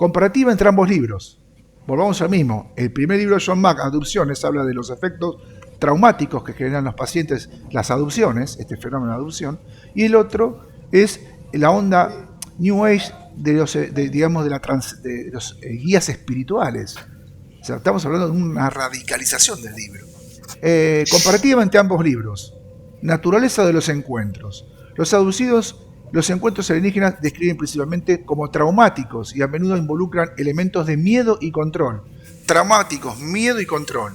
Comparativa entre ambos libros. Volvamos al mismo. El primer libro de John Mack, Adopciones, habla de los efectos traumáticos que generan los pacientes las adopciones, este fenómeno de adopción, y el otro es la onda New Age de los, de los guías espirituales. O sea, estamos hablando de una radicalización del libro. Comparativa entre ambos libros. Naturaleza de los encuentros. Los abducidos, los encuentros alienígenas describen principalmente como traumáticos y a menudo involucran elementos de miedo y control. Traumáticos, miedo y control.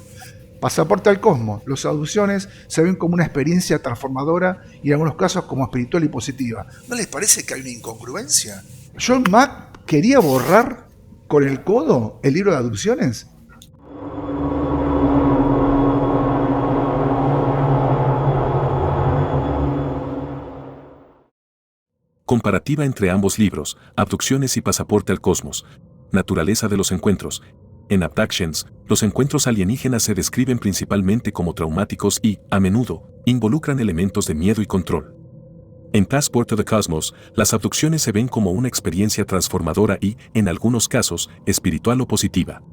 Pasaporte al cosmos. Las abducciones se ven como una experiencia transformadora y en algunos casos como espiritual y positiva. ¿No les parece que hay una incongruencia? John Mack quería borrar con el codo el libro de abducciones. Comparativa entre ambos libros, Abducciones y Pasaporte al Cosmos. Naturaleza de los encuentros. En Abductions, los encuentros alienígenas se describen principalmente como traumáticos y, a menudo, involucran elementos de miedo y control. En Passport to the Cosmos, las abducciones se ven como una experiencia transformadora y, en algunos casos, espiritual o positiva.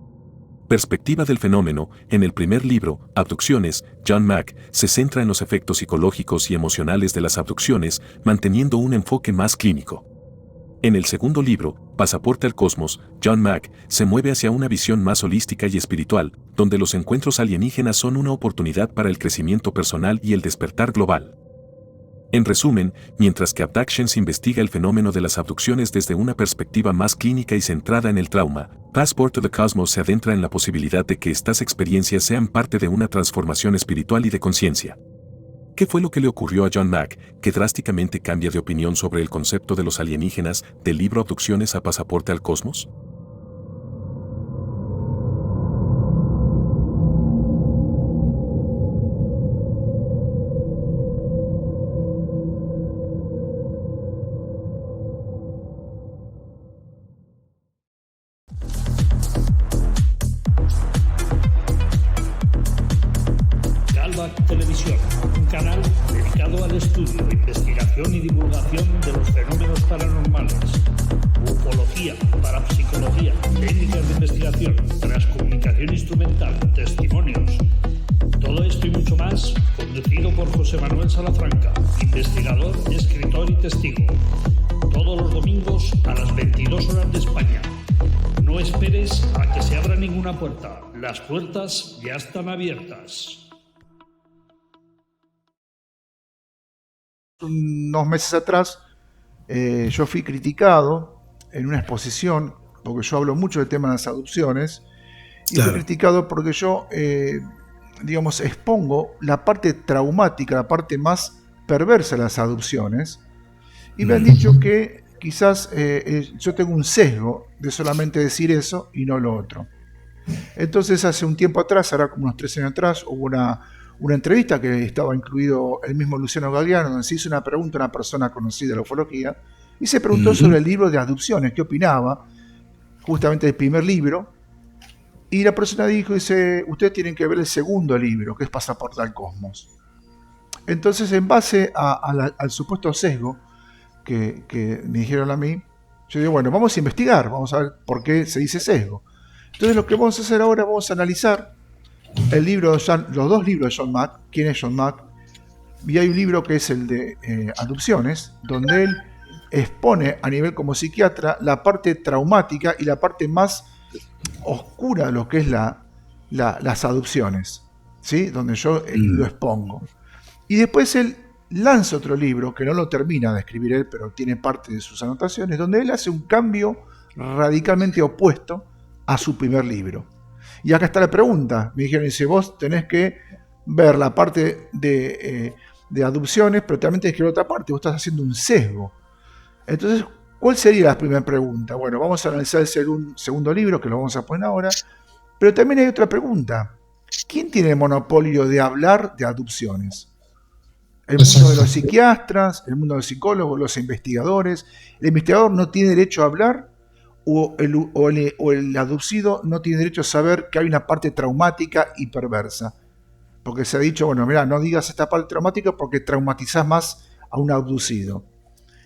Perspectiva del fenómeno. En el primer libro, Abducciones, John Mack se centra en los efectos psicológicos y emocionales de las abducciones, manteniendo un enfoque más clínico. En el segundo libro, Pasaporte al Cosmos, John Mack se mueve hacia una visión más holística y espiritual, donde los encuentros alienígenas son una oportunidad para el crecimiento personal y el despertar global. En resumen, mientras que Abductions investiga el fenómeno de las abducciones desde una perspectiva más clínica y centrada en el trauma, Passport to the Cosmos se adentra en la posibilidad de que estas experiencias sean parte de una transformación espiritual y de conciencia. ¿Qué fue lo que le ocurrió a John Mack, que drásticamente cambia de opinión sobre el concepto de los alienígenas del libro Abducciones a Pasaporte al Cosmos? Televisión, un canal dedicado al estudio, investigación y divulgación de los fenómenos paranormales, ufología, parapsicología, técnicas de investigación, transcomunicación instrumental, testimonios. Todo esto y mucho más, conducido por José Manuel Salafranca, investigador, escritor y testigo. Todos los domingos a las 22 horas de España. No esperes a que se abra ninguna puerta. Las puertas ya están abiertas. Unos meses atrás yo fui criticado en una exposición, porque yo hablo mucho del tema de las adopciones, y fui criticado porque yo, expongo la parte traumática, la parte más perversa de las adopciones, y me han dicho que quizás yo tengo un sesgo de solamente decir eso y no lo otro. Entonces hace un tiempo atrás, ahora como unos 3 años atrás, hubo una entrevista que estaba incluido el mismo Luciano Galliano, donde se hizo una pregunta a una persona conocida de la ufología, y se preguntó sobre el libro de adopciones, qué opinaba, justamente del primer libro, y la persona dice, ustedes tienen que ver el segundo libro, que es Pasaporte al Cosmos. Entonces, en base al supuesto sesgo que me dijeron a mí, yo digo, bueno, vamos a investigar, vamos a ver por qué se dice sesgo. Entonces, lo que vamos a hacer ahora, vamos a analizar el libro los 2 libros de John Mack. ¿Quién es John Mack? Y hay un libro que es el de Adopciones, donde él expone a nivel como psiquiatra la parte traumática y la parte más oscura de lo que es las adopciones, ¿sí? Donde yo lo expongo. Y después él lanza otro libro, que no lo termina de escribir él, pero tiene parte de sus anotaciones, donde él hace un cambio radicalmente opuesto a su primer libro. Y acá está la pregunta. Me dijeron, dice, vos tenés que ver la parte de adopciones, pero también tenés que ver otra parte. Vos estás haciendo un sesgo. Entonces, ¿cuál sería la primera pregunta? Bueno, vamos a analizar el segundo libro, que lo vamos a poner ahora. Pero también hay otra pregunta. ¿Quién tiene el monopolio de hablar de adopciones? ¿El mundo de los psiquiatras? ¿El mundo de los psicólogos? ¿Los investigadores? ¿El investigador no tiene derecho a hablar? ¿O el adopcido no tiene derecho a saber que hay una parte traumática y perversa? Porque se ha dicho, bueno, mira, no digas esta parte traumática porque traumatizás más a un abducido.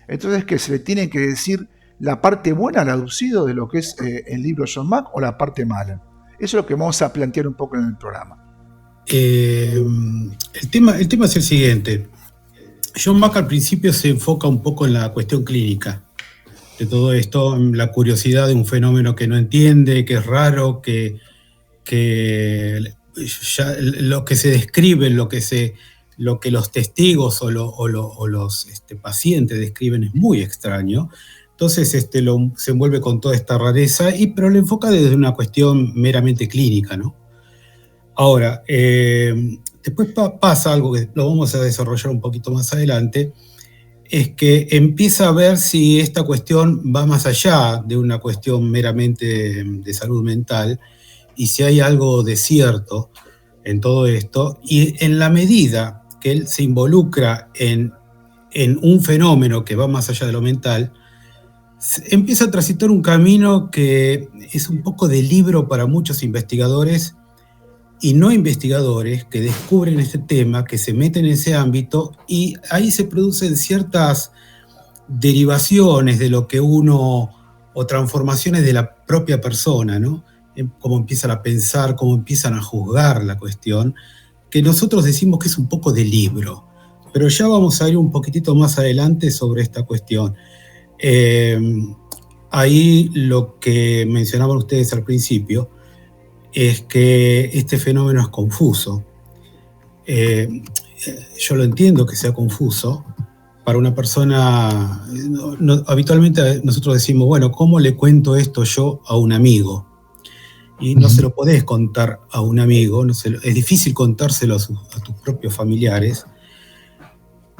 Entonces, ¿qué? Se le tiene que decir la parte buena al aducido de lo que es el libro de John Mack o la parte mala. Eso es lo que vamos a plantear un poco en el programa. El tema es el siguiente. John Mack al principio se enfoca un poco en la cuestión clínica de todo esto, en la curiosidad de un fenómeno que no entiende, que es raro, que ya lo que se describe, lo que los testigos o los pacientes describen es muy extraño. Entonces se envuelve con toda esta rareza, pero lo enfoca desde una cuestión meramente clínica, ¿no? Ahora, después pasa algo que lo vamos a desarrollar un poquito más adelante, es que empieza a ver si esta cuestión va más allá de una cuestión meramente de salud mental y si hay algo de cierto en todo esto. Y en la medida que él se involucra en un fenómeno que va más allá de lo mental, empieza a transitar un camino que es un poco de libro para muchos investigadores y no investigadores que descubren este tema, que se meten en ese ámbito, y ahí se producen ciertas derivaciones de lo que o transformaciones de la propia persona, ¿no? Cómo empiezan a pensar, cómo empiezan a juzgar la cuestión, que nosotros decimos que es un poco de libro, pero ya vamos a ir un poquitito más adelante sobre esta cuestión. Ahí lo que mencionaban ustedes al principio es que este fenómeno es confuso. Yo lo entiendo que sea confuso. Para una persona, habitualmente nosotros decimos, bueno, ¿cómo le cuento esto yo a un amigo? Y no se lo podés contar a un amigo, es difícil contárselo a tus propios familiares,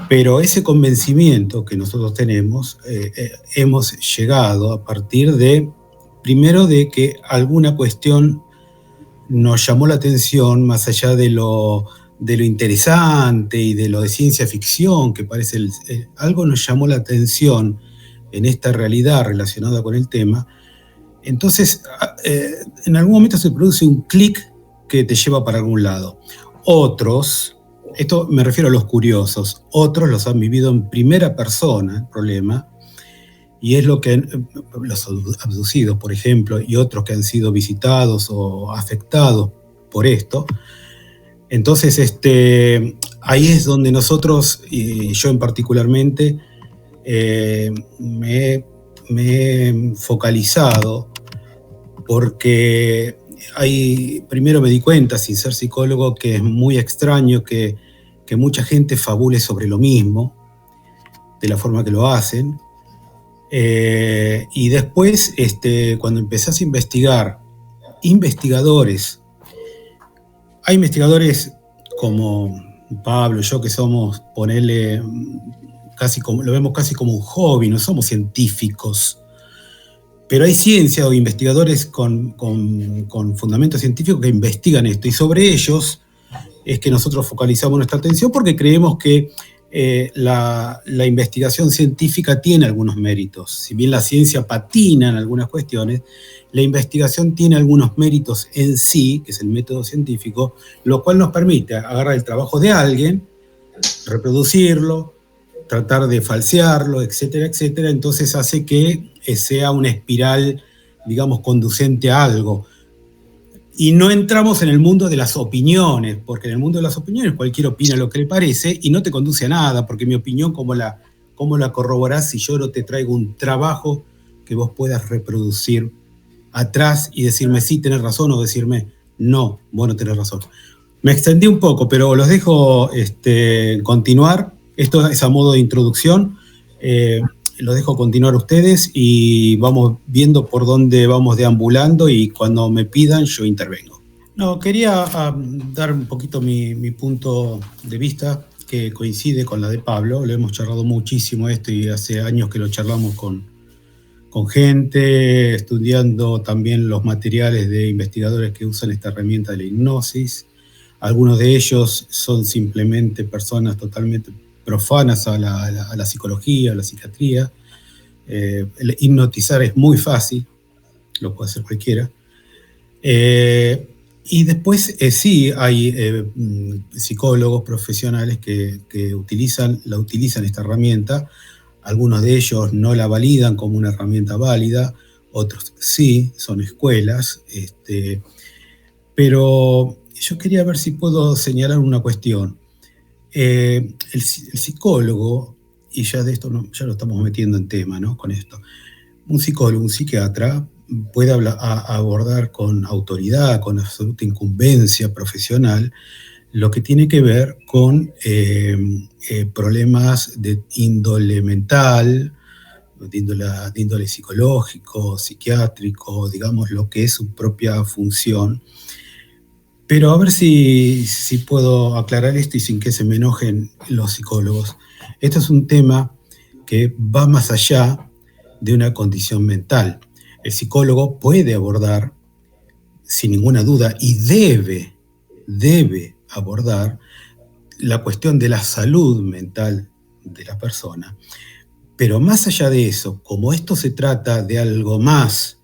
pero ese convencimiento que nosotros tenemos, hemos llegado a partir primero de que alguna cuestión nos llamó la atención, más allá de lo interesante y de lo de ciencia ficción, que parece algo nos llamó la atención en esta realidad relacionada con el tema. Entonces, en algún momento se produce un clic que te lleva para algún lado. Otros, esto me refiero a los curiosos, otros los han vivido en primera persona, el problema, y es lo que los abducidos, por ejemplo, y otros que han sido visitados o afectados por esto. Entonces, ahí es donde nosotros, y yo en particularmente, me he focalizado, porque primero me di cuenta, sin ser psicólogo, que es muy extraño que mucha gente fabule sobre lo mismo, de la forma que lo hacen. Y después, cuando empezás a investigar, hay investigadores como Pablo y yo, que somos, ponerle, lo vemos casi como un hobby, no somos científicos, pero hay ciencia o investigadores con fundamentos científicos que investigan esto, y sobre ellos es que nosotros focalizamos nuestra atención, porque creemos que la investigación científica tiene algunos méritos. Si bien la ciencia patina en algunas cuestiones, la investigación tiene algunos méritos en sí, que es el método científico, lo cual nos permite agarrar el trabajo de alguien, reproducirlo, tratar de falsearlo, etcétera, etcétera. Entonces hace que sea una espiral, digamos, conducente a algo. Y no entramos en el mundo de las opiniones, porque en el mundo de las opiniones cualquiera opina lo que le parece y no te conduce a nada, porque mi opinión, ¿cómo la corroborás si yo no te traigo un trabajo que vos puedas reproducir atrás y decirme sí, tenés razón, o decirme no, vos no tenés razón? Me extendí un poco, pero los dejo continuar. Esto es a modo de introducción. Los dejo continuar ustedes y vamos viendo por dónde vamos deambulando, y cuando me pidan yo intervengo. No, quería dar un poquito mi punto de vista, que coincide con la de Pablo. Lo hemos charlado muchísimo esto, y hace años que lo charlamos con gente, estudiando también los materiales de investigadores que usan esta herramienta de la hipnosis. Algunos de ellos son simplemente personas totalmente profanas a la psicología, a la psiquiatría. Hipnotizar es muy fácil, lo puede hacer cualquiera. Y después sí hay psicólogos profesionales que utilizan esta herramienta. Algunos de ellos no la validan como una herramienta válida, otros sí, son escuelas. Pero yo quería ver si puedo señalar una cuestión. El psicólogo, y ya de esto ya lo estamos metiendo en tema, ¿no? Con esto. Un psicólogo, un psiquiatra, puede abordar con autoridad, con absoluta incumbencia profesional, lo que tiene que ver con problemas de índole mental, de índole psicológico, psiquiátrico, digamos, lo que es su propia función. Pero a ver si puedo aclarar esto y sin que se me enojen los psicólogos. Esto es un tema que va más allá de una condición mental. El psicólogo puede abordar, sin ninguna duda, y debe abordar la cuestión de la salud mental de la persona. Pero más allá de eso, como esto se trata de algo más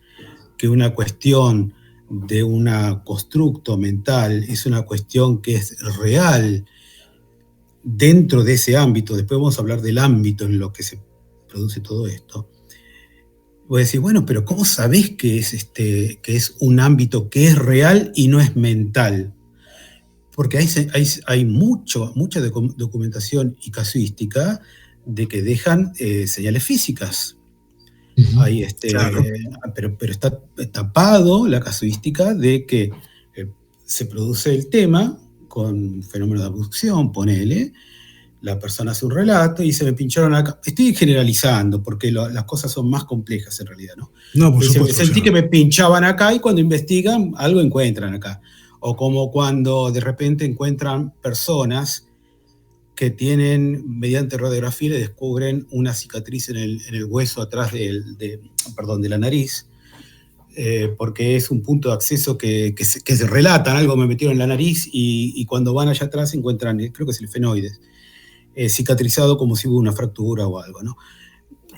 que una cuestión de un constructo mental, es una cuestión que es real dentro de ese ámbito. Después vamos a hablar del ámbito en lo que se produce todo esto. Voy a decir, bueno, pero ¿cómo sabés que es un ámbito que es real y no es mental? Porque hay mucha documentación y casuística de que dejan señales físicas. Ahí, claro. pero está tapado la casuística de que se produce el tema con fenómeno de abducción, ponele, la persona hace un relato y se me pincharon acá. Estoy generalizando porque las cosas son más complejas en realidad, ¿no? No, por supuesto. Sentí que me pinchaban acá y cuando investigan algo encuentran acá. O como cuando de repente encuentran personas que tienen, mediante radiografía, le descubren una cicatriz en el hueso atrás de la nariz, porque es un punto de acceso que se relatan, algo me metieron en la nariz, y cuando van allá atrás encuentran, creo que es el fenoides, cicatrizado como si hubo una fractura o algo, ¿no?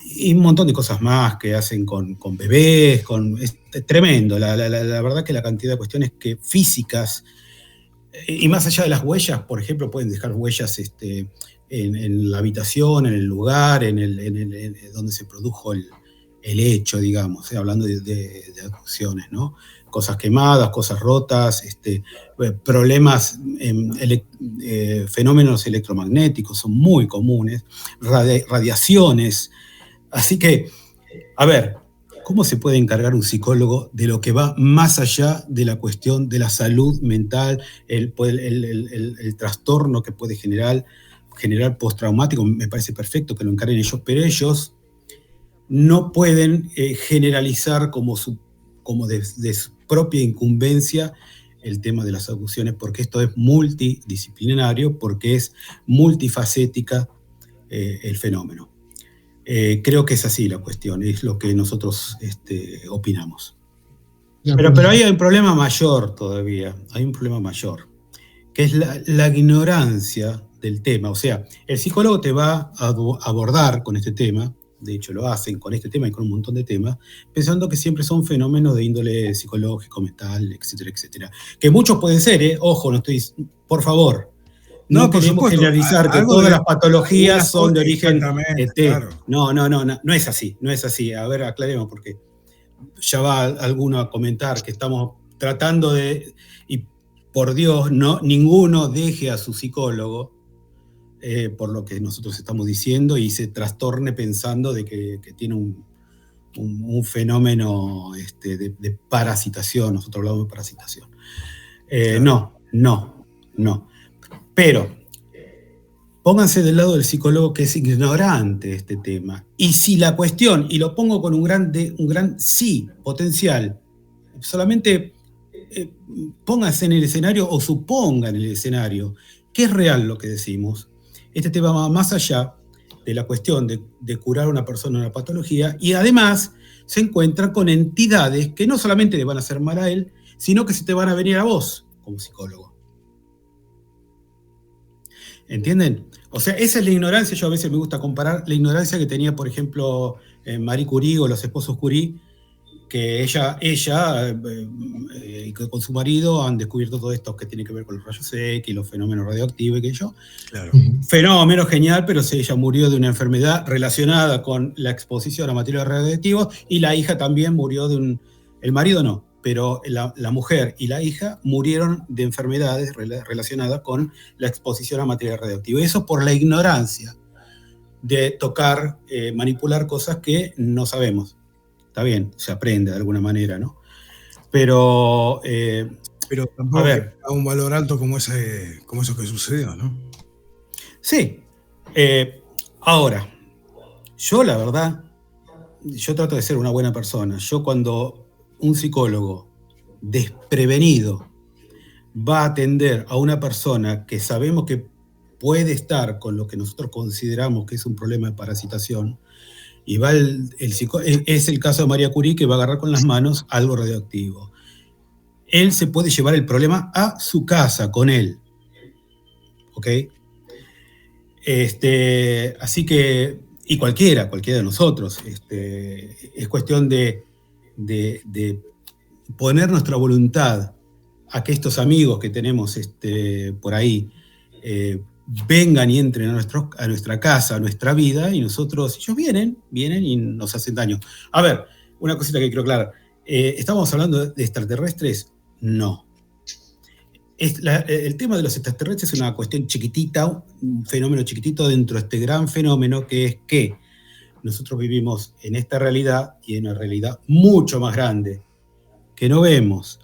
Y un montón de cosas más que hacen con bebés, es tremendo, la verdad que la cantidad de cuestiones físicas, y más allá de las huellas, por ejemplo, pueden dejar huellas en la habitación, en el lugar, en donde se produjo el hecho, digamos, hablando de abducciones, ¿no? Cosas quemadas, cosas rotas, problemas, fenómenos electromagnéticos son muy comunes, radiaciones. Así que, a ver, ¿cómo se puede encargar un psicólogo de lo que va más allá de la cuestión de la salud mental, el trastorno que puede generar postraumático? Me parece perfecto que lo encarguen ellos, pero ellos no pueden generalizar como de su propia incumbencia el tema de las abducciones, porque esto es multidisciplinario, porque es multifacética el fenómeno. Creo que es así la cuestión, es lo que nosotros opinamos. Pero ahí hay un problema mayor todavía, hay un problema mayor, que es la ignorancia del tema. O sea, el psicólogo te va a abordar con este tema, de hecho lo hacen con este tema y con un montón de temas, pensando que siempre son fenómenos de índole psicológico, mental, etcétera, etcétera. Que muchos pueden ser, ojo, no estoy, por favor. No queremos generalizar que todas las patologías son de origen claro. No es así. A ver, aclaremos, porque ya va alguno a comentar que estamos tratando de, y por Dios, ninguno deje a su psicólogo por lo que nosotros estamos diciendo y se trastorne pensando de que tiene un fenómeno de parasitación. Nosotros hablamos de parasitación. Claro. No. Pero pónganse del lado del psicólogo que es ignorante de este tema. Y si la cuestión, y lo pongo con un gran sí potencial, solamente pónganse en el escenario o supongan en el escenario que es real lo que decimos. Este tema va más allá de la cuestión de curar a una persona una patología, y además se encuentran con entidades que no solamente le van a hacer mal a él, sino que se te van a venir a vos como psicólogo. ¿Entienden? O sea, esa es la ignorancia. Yo a veces me gusta comparar la ignorancia que tenía, por ejemplo, Marie Curie o los esposos Curie, que ella con su marido han descubierto todo esto que tiene que ver con los rayos X y los fenómenos radioactivos y que yo. Claro. Fenómeno genial, pero ella murió de una enfermedad relacionada con la exposición a materiales radioactivos, y la hija también murió el marido no, pero la mujer y la hija murieron de enfermedades relacionadas con la exposición a materiales radioactivos. Eso por la ignorancia de tocar, manipular cosas que no sabemos. Está bien, se aprende de alguna manera, ¿no? Pero tampoco a ver, a un valor alto como eso que sucedió, ¿no? Sí. Ahora, yo la verdad, yo trato de ser una buena persona. Yo cuando un psicólogo desprevenido va a atender a una persona que sabemos que puede estar con lo que nosotros consideramos que es un problema de parasitación, y va es el caso de María Curie, que va a agarrar con las manos algo radioactivo. Él se puede llevar el problema a su casa con él. ¿Ok? Así que, y cualquiera de nosotros, es cuestión de poner nuestra voluntad a que estos amigos que tenemos por ahí vengan y entren a nuestra casa, a nuestra vida, y ellos vienen y nos hacen daño. A ver, una cosita que quiero aclarar. ¿Estamos hablando de extraterrestres? No. El tema de los extraterrestres es una cuestión chiquitita, un fenómeno chiquitito dentro de este gran fenómeno, que es que nosotros vivimos en esta realidad, y en una realidad mucho más grande que no vemos,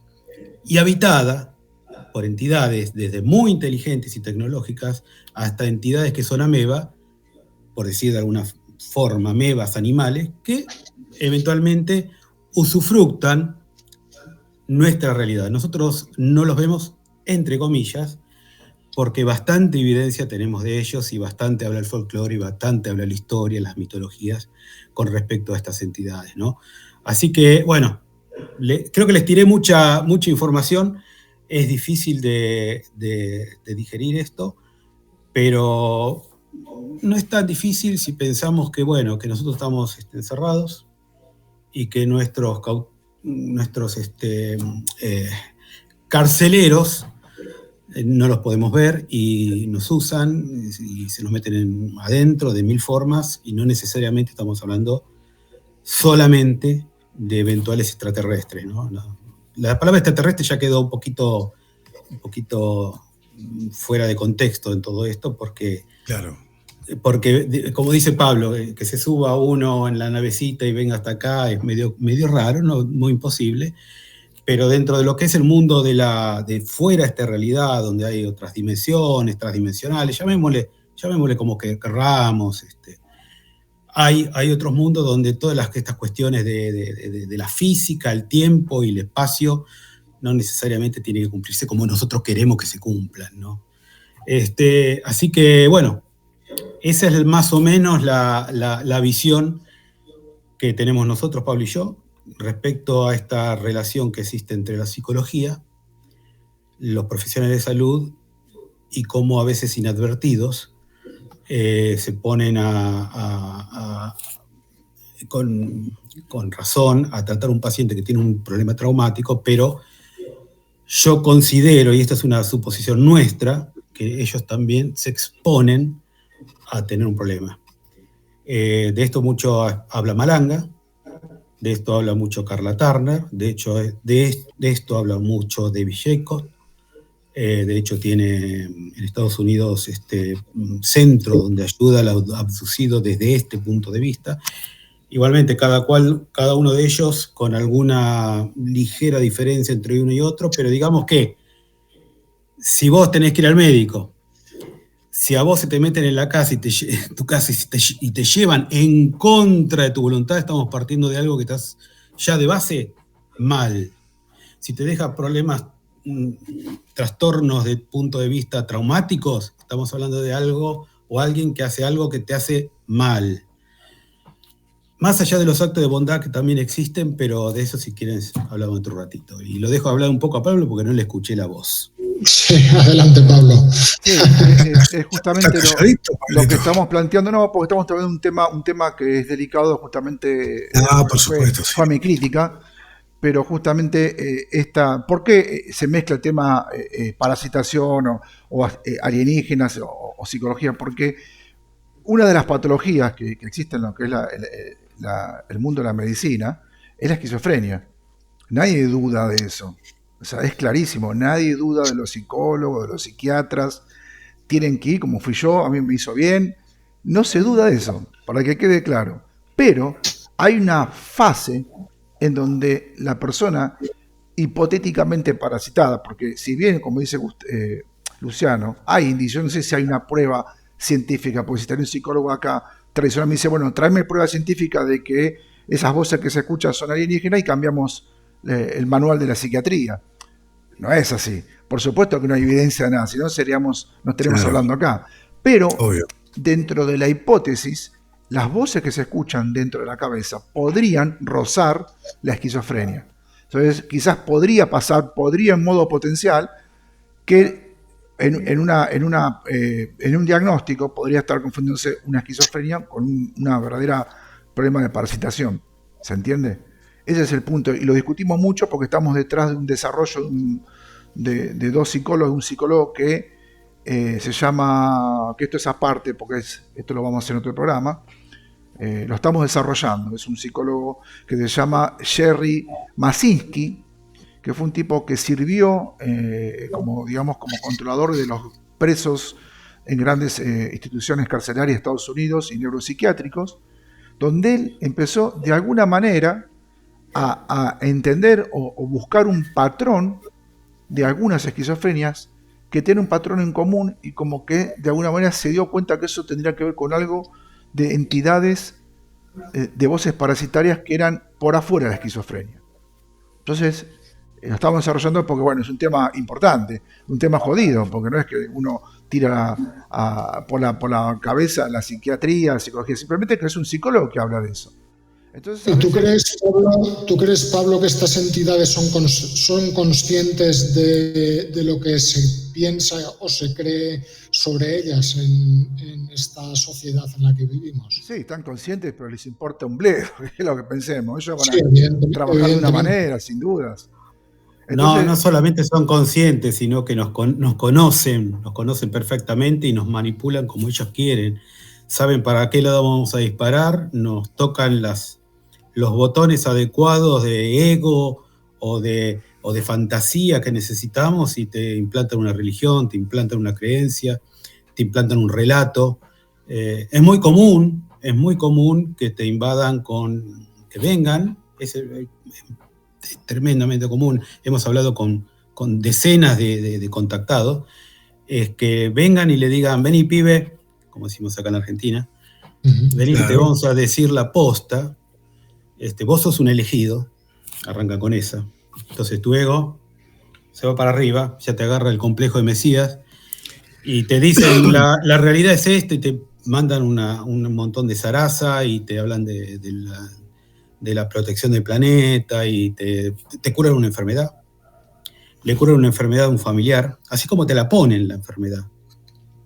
y habitada por entidades desde muy inteligentes y tecnológicas hasta entidades que son ameba, por decir de alguna forma, amebas animales, que eventualmente usufructan nuestra realidad. Nosotros no los vemos, entre comillas, porque bastante evidencia tenemos de ellos, y bastante habla el folclore, y bastante habla la historia, las mitologías con respecto a estas entidades, ¿no? Así que, bueno, creo que les tiré mucha información. Es difícil de digerir esto, pero no es tan difícil si pensamos que, bueno, que nosotros estamos encerrados, y que nuestros carceleros no los podemos ver, y nos usan y se nos meten adentro de mil formas, y no necesariamente estamos hablando solamente de eventuales extraterrestres, ¿no? La palabra extraterrestre ya quedó un poquito fuera de contexto en todo esto, porque, claro, como dice Pablo, que se suba uno en la navecita y venga hasta acá es medio raro, no muy imposible, pero dentro de lo que es el mundo de fuera de esta realidad, donde hay otras dimensiones, transdimensionales, llamémosle como que querramos, hay otros mundos donde todas estas cuestiones de la física, el tiempo y el espacio no necesariamente tienen que cumplirse como nosotros queremos que se cumplan, ¿no? Así que, bueno, esa es más o menos la visión que tenemos nosotros, Pablo y yo, respecto a esta relación que existe entre la psicología, los profesionales de salud, y cómo a veces inadvertidos se ponen con razón a tratar a un paciente que tiene un problema traumático, pero yo considero, y esta es una suposición nuestra, que ellos también se exponen a tener un problema. De esto mucho habla Malanga, de esto habla mucho Carla Turner, de hecho de esto habla mucho David Jacobs. De hecho tiene en Estados Unidos centro donde ayuda al abducido desde este punto de vista. Igualmente, cada uno de ellos con alguna ligera diferencia entre uno y otro, pero digamos que si vos tenés que ir al médico, si a vos se te meten en la casa y te llevan en contra de tu voluntad, estamos partiendo de algo que estás ya de base mal. Si te deja problemas, trastornos de punto de vista traumáticos, estamos hablando de algo o alguien que hace algo que te hace mal. Más allá de los actos de bondad que también existen, pero de eso, si quieren, hablamos otro ratito. Y lo dejo hablar un poco a Pablo porque no le escuché la voz. Sí, adelante, Pablo. Sí, es justamente lo que estamos planteando, no, porque estamos tratando un tema que es delicado, justamente por supuesto, sí. fue mi crítica. pero justamente ¿por qué se mezcla el tema parasitación o alienígenas o psicología? Porque una de las patologías que existen en lo que es el mundo de la medicina es la esquizofrenia. Nadie duda de eso. O sea, es clarísimo, nadie duda de los psicólogos, de los psiquiatras. Tienen que ir, como fui yo, a mí me hizo bien. No se duda de eso, para que quede claro. Pero hay una fase en donde la persona hipotéticamente parasitada, porque si bien, como dice Luciano, hay indicios, no sé si hay una prueba científica, porque si está un psicólogo acá tradicional me dice, bueno, tráeme prueba científica de que esas voces que se escuchan son alienígenas y cambiamos el manual de la psiquiatría. No es así. Por supuesto que no hay evidencia de nada, si no no estaríamos hablando acá. Pero Obvio. dentro de la hipótesis, las voces que se escuchan dentro de la cabeza podrían rozar la esquizofrenia. Entonces, quizás podría en modo potencial, que en un diagnóstico podría estar confundiéndose una esquizofrenia con una verdadera problema de parasitación. ¿Se entiende? Ese es el punto. Y lo discutimos mucho porque estamos detrás de un desarrollo de dos psicólogos, un psicólogo que se llama, que esto es aparte, porque esto lo vamos a hacer en otro programa, lo estamos desarrollando. Es un psicólogo que se llama Jerry Masinski, que fue un tipo que sirvió como controlador de los presos en grandes instituciones carcelarias de Estados Unidos y neuropsiquiátricos, donde él empezó de alguna manera a entender o buscar un patrón de algunas esquizofrenias que tienen un patrón en común, y como que de alguna manera se dio cuenta que eso tendría que ver con algo de entidades de voces parasitarias que eran por afuera de la esquizofrenia. Entonces, lo estamos desarrollando porque, bueno, es un tema importante, un tema jodido, porque no es que uno tira por la cabeza la psiquiatría, la psicología, simplemente que es un psicólogo que habla de eso. Entonces, ¿Y tú crees, Pablo, que estas entidades son conscientes de lo que se piensa o se cree sobre ellas en esta sociedad en la que vivimos? Sí, están conscientes, pero les importa un bledo, es lo que pensemos. Ellos van Sí, a trabajar de una manera, sin dudas. Entonces, no solamente son conscientes, sino que nos conocen perfectamente y nos manipulan como ellos quieren. Saben para qué lado vamos a disparar, nos tocan los botones adecuados de ego o de fantasía que necesitamos y te implantan una religión, te implantan una creencia, te implantan un relato. Es muy común que te invadan que vengan, es tremendamente común. Hemos hablado con decenas de contactados, es que vengan y le digan, vení pibe, como decimos acá en Argentina, vení, claro, te vamos a decir la posta, vos sos un elegido, arranca con esa. Entonces tu ego se va para arriba, ya te agarra el complejo de Mesías y te dicen la realidad es esta, y te mandan un montón de zaraza y te hablan de la protección del planeta y te curan una enfermedad. Le curan una enfermedad a un familiar, así como te la ponen la enfermedad.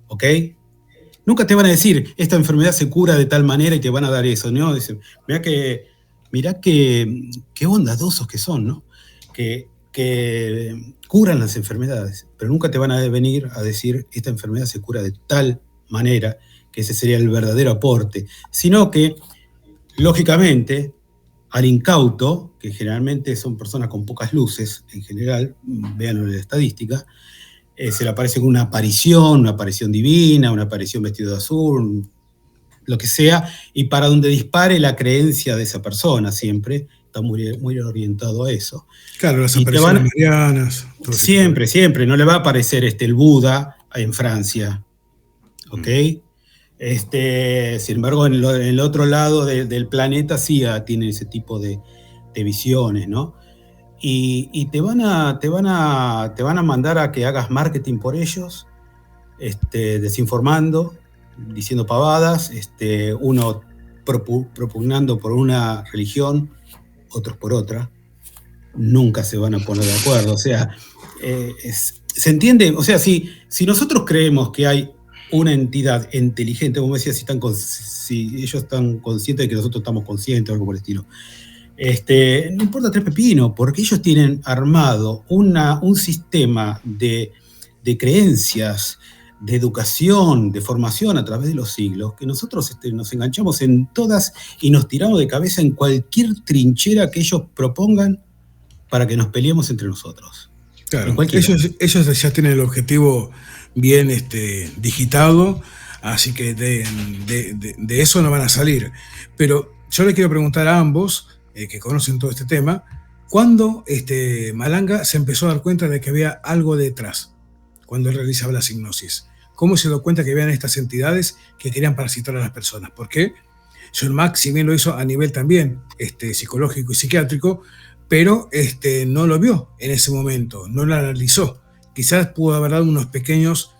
¿Ok? Nunca te van a decir, esta enfermedad se cura de tal manera y te van a dar eso, ¿no? Dicen, mirá qué bondadosos que son, ¿no? Que curan las enfermedades, pero nunca te van a venir a decir, esta enfermedad se cura de tal manera, que ese sería el verdadero aporte. Sino que, lógicamente, al incauto, que generalmente son personas con pocas luces, en general, véanlo en la estadística, se le aparece con una aparición divina, una aparición vestido de azul, lo que sea, y para donde dispare la creencia de esa persona siempre, está muy orientado a eso. Claro, las apariciones marianas. Siempre, no le va a aparecer el Buda en Francia, ¿ok? Sin embargo, en el otro lado del planeta sí tienen ese tipo de visiones, ¿no? Y te van a mandar a que hagas marketing por ellos, desinformando, diciendo pavadas, uno propugnando por una religión, otros por otra. Nunca se van a poner de acuerdo. O sea, ¿se entiende? O sea, si nosotros creemos que hay una entidad inteligente, como decía, si ellos están conscientes de que nosotros estamos conscientes o algo por el estilo, No importa tres pepinos, porque ellos tienen armado un sistema de creencias, de educación, de formación a través de los siglos, que nosotros nos enganchamos en todas y nos tiramos de cabeza en cualquier trinchera que ellos propongan para que nos peleemos entre nosotros. Claro, ellos ya tienen el objetivo bien digitado, así que de eso no van a salir. Pero yo le quiero preguntar a ambos, que conocen todo este tema, ¿cuándo Malanga se empezó a dar cuenta de que había algo detrás cuando él realizaba las hipnosis? ¿Cómo se dio cuenta que habían estas entidades que querían parasitar a las personas? Porque John Mack, si bien lo hizo a nivel también psicológico y psiquiátrico, pero no lo vio en ese momento, no lo analizó. Quizás pudo haber dado unos pequeños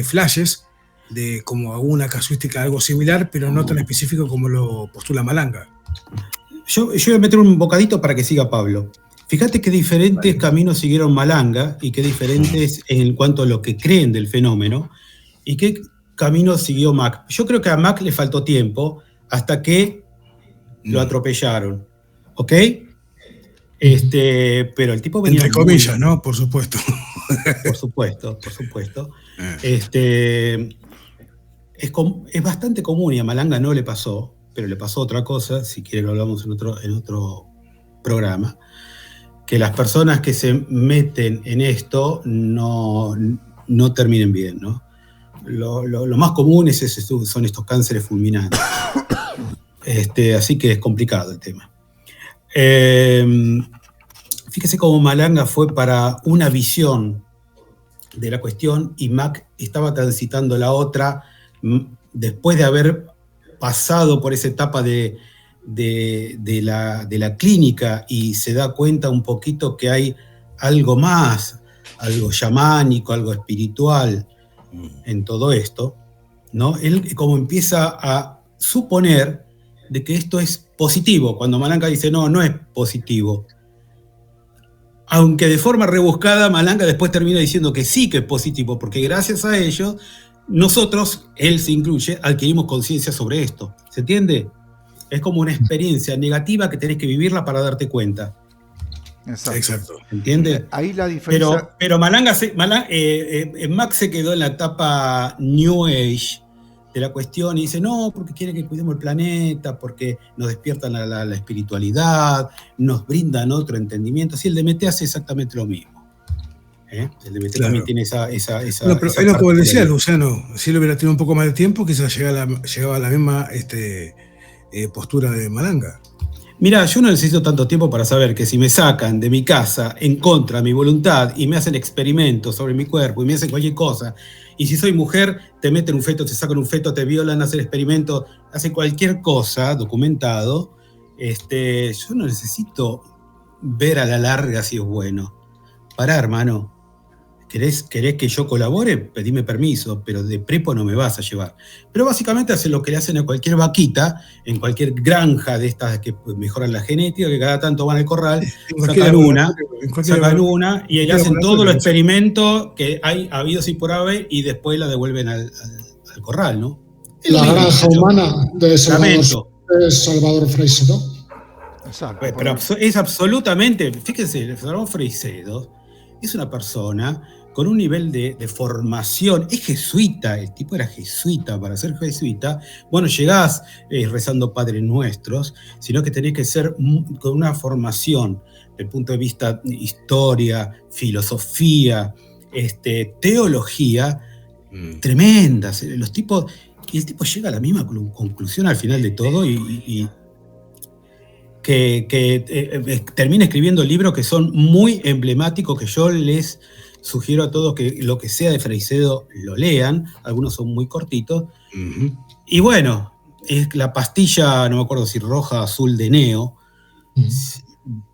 flashes de como alguna casuística, algo similar, pero no tan específico como lo postula Malanga. Yo voy a meter un bocadito para que siga Pablo. Fíjate qué diferentes caminos siguieron Malanga y qué diferentes en cuanto a lo que creen del fenómeno y qué camino siguió Mack. Yo creo que a Mack le faltó tiempo hasta que lo atropellaron, ¿ok? Pero el tipo venía... Entre comillas, ¿no? Por supuesto. Por supuesto. Es bastante común y a Malanga no le pasó, pero le pasó otra cosa, si quieren lo hablamos en otro programa, que las personas que se meten en esto no terminen bien, ¿no? Lo más común son estos cánceres fulminantes. Así que es complicado el tema. Fíjese cómo Malanga fue para una visión de la cuestión y Mack estaba transitando la otra después de haber pasado por esa etapa de la clínica y se da cuenta un poquito que hay algo más, algo chamánico, algo espiritual en todo esto, ¿no? Él como empieza a suponer de que esto es positivo, cuando Malanga dice no es positivo. Aunque de forma rebuscada, Malanga después termina diciendo que sí que es positivo, porque gracias a ello, nosotros, él se incluye, adquirimos conciencia sobre esto. ¿Se entiende? Es como una experiencia negativa que tenés que vivirla para darte cuenta. Exacto. ¿Entiendes? Ahí la diferencia... Pero Max se quedó en la etapa New Age de la cuestión y dice, no, porque quiere que cuidemos el planeta, porque nos despiertan a la espiritualidad, nos brindan otro entendimiento. Así el DMT hace exactamente lo mismo. El DMT también tiene esa no, pero es lo que decía Luciano, si él hubiera tenido un poco más de tiempo, quizás llegaba a la misma postura de Malanga. Mira, yo no necesito tanto tiempo para saber que si me sacan de mi casa en contra de mi voluntad y me hacen experimentos sobre mi cuerpo y me hacen cualquier cosa, y si soy mujer, te meten un feto, te sacan un feto, te violan, hacen experimentos, hacen cualquier cosa documentado, yo no necesito ver a la larga si es bueno. Pará, hermano. ¿Querés que yo colabore? Pedime permiso, pero de prepo no me vas a llevar. Pero básicamente hacen lo que le hacen a cualquier vaquita, en cualquier granja de estas que mejoran la genética, que cada tanto van al corral, sacan una y ellos hacen todos los experimentos que hay habidos y por haber y después la devuelven al corral, ¿no? La granja humana de Salvador Freixedo. Exacto. Pero es absolutamente, fíjense, Salvador Freixedo es una persona con un nivel de formación, es jesuita, el tipo era jesuita, para ser jesuita, bueno, llegás rezando Padres Nuestros, sino que tenés que ser con una formación desde el punto de vista historia, filosofía, teología, tremendas. Y el tipo llega a la misma conclusión al final de todo y que termina escribiendo libros que son muy emblemáticos, que yo les sugiero a todos que lo que sea de Freixedo lo lean, algunos son muy cortitos. Uh-huh. Y bueno, es la pastilla, no me acuerdo si roja, azul de Neo,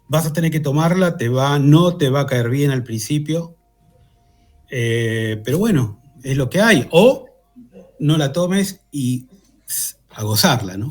vas a tener que tomarla, no te va a caer bien al principio, pero bueno, es lo que hay, o no la tomes y a gozarla, ¿no?